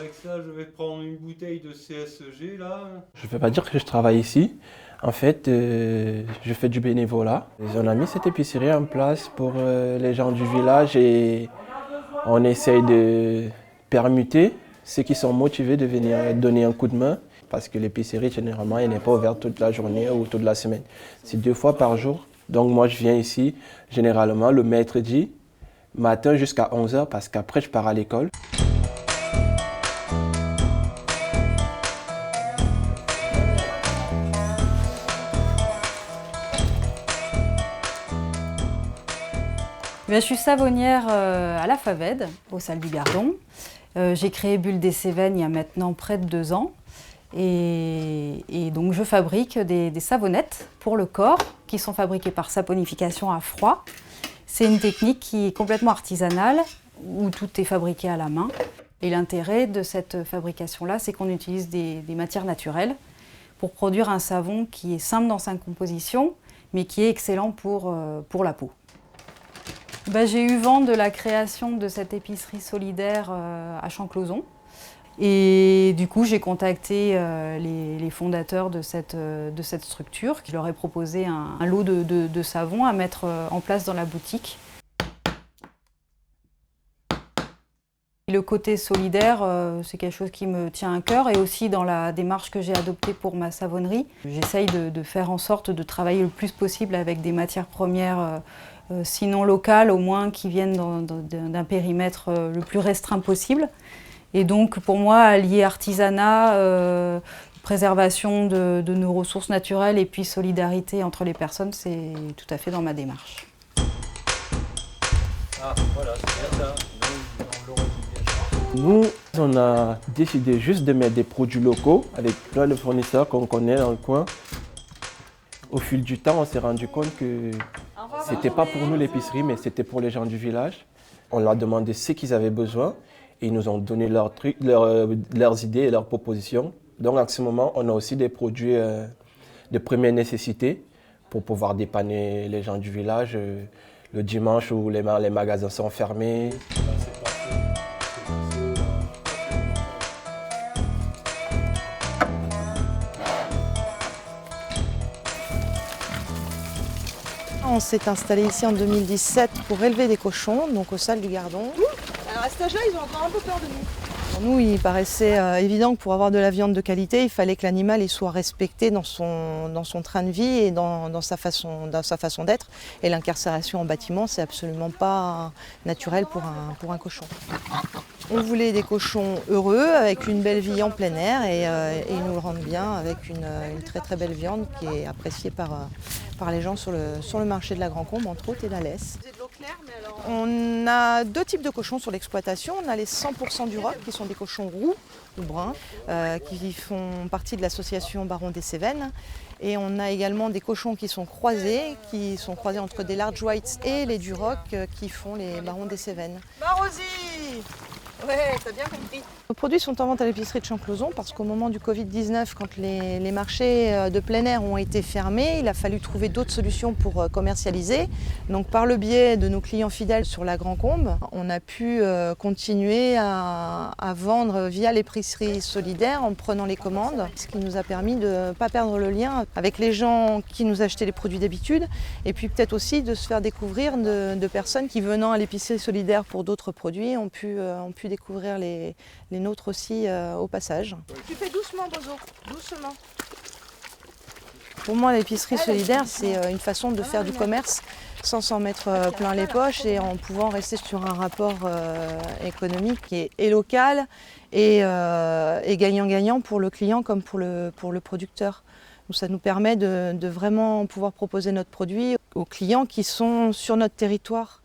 avec ça, je vais prendre une bouteille de CSG là. Je ne vais pas dire que je travaille ici. En fait, je fais du bénévolat. On a mis cette épicerie en place pour les gens du village et on essaye de permuter ceux qui sont motivés de venir donner un coup de main parce que l'épicerie, généralement, elle n'est pas ouverte toute la journée ou toute la semaine. C'est 2 fois par jour. Donc moi, je viens ici généralement le mercredi matin jusqu'à 11h parce qu'après, je pars à l'école. Je suis savonnière à la Faved, aux Salles du Gardon. J'ai créé Bulle des Cévennes il y a maintenant près de 2 ans. Et donc je fabrique des savonnettes pour le corps qui sont fabriquées par saponification à froid. C'est une technique qui est complètement artisanale où tout est fabriqué à la main. Et l'intérêt de cette fabrication-là, c'est qu'on utilise des matières naturelles pour produire un savon qui est simple dans sa composition, mais qui est excellent pour la peau. J'ai eu vent de la création de cette épicerie solidaire à Champclauson. Et du coup, j'ai contacté les fondateurs de cette structure qui leur ai proposé un lot de savons à mettre en place dans la boutique. Le côté solidaire, c'est quelque chose qui me tient à cœur et aussi dans la démarche que j'ai adoptée pour ma savonnerie. J'essaye de faire en sorte de travailler le plus possible avec des matières premières sinon locales, au moins qui viennent d'un périmètre le plus restreint possible. Et donc pour moi, allier artisanat, préservation de nos ressources naturelles et puis solidarité entre les personnes, c'est tout à fait dans ma démarche. Ah voilà, c'est bien ça. Nous, on a décidé juste de mettre des produits locaux avec plein de fournisseurs qu'on connaît dans le coin. Au fil du temps, on s'est rendu compte que c'était pas pour nous l'épicerie, mais c'était pour les gens du village. On leur a demandé ce qu'ils avaient besoin et ils nous ont donné leurs idées et leurs propositions. Donc à ce moment, on a aussi des produits de première nécessité pour pouvoir dépanner les gens du village le dimanche où les magasins sont fermés. On s'est installé ici en 2017 pour élever des cochons, donc aux Salles du Gardon. Alors à cet âge-là, ils ont encore un peu peur de nous. Pour nous, il paraissait évident que pour avoir de la viande de qualité, il fallait que l'animal soit respecté dans son train de vie et dans sa façon d'être. Et l'incarcération en bâtiment, c'est absolument pas naturel pour un cochon. On voulait des cochons heureux, avec une belle vie en plein air et ils nous le rendent bien avec une très très belle viande qui est appréciée par les gens sur le marché de la Grand-Combe, entre autres, et d'Alès. Vous êtes de l'eau claire, mais alors... On a 2 types de cochons sur l'exploitation. On a les 100% du Roc, qui sont des cochons roux ou bruns, qui font partie de l'association Baron des Cévennes. Et on a également des cochons qui sont croisés entre des Large Whites et les Duroc, qui font les Barons des Cévennes. Marosi! Ouais, t'as bien compris. Nos produits sont en vente à l'épicerie de Champclauson parce qu'au moment du Covid-19, quand les marchés de plein air ont été fermés, il a fallu trouver d'autres solutions pour commercialiser. Donc par le biais de nos clients fidèles sur la Grand-Combe, on a pu continuer à vendre via l'épicerie solidaire en prenant les commandes, ce qui nous a permis de ne pas perdre le lien avec les gens qui nous achetaient les produits d'habitude et puis peut-être aussi de se faire découvrir de personnes qui, venant à l'épicerie solidaire pour d'autres produits, ont pu découvrir les nôtres aussi au passage. Tu fais doucement, Bozo, doucement. Pour moi, l'épicerie solidaire, c'est une façon de faire du commerce sans s'en mettre plein les poches et en pouvant rester sur un rapport économique qui est local et gagnant-gagnant pour le client comme pour le producteur. Donc ça nous permet de vraiment pouvoir proposer notre produit aux clients qui sont sur notre territoire.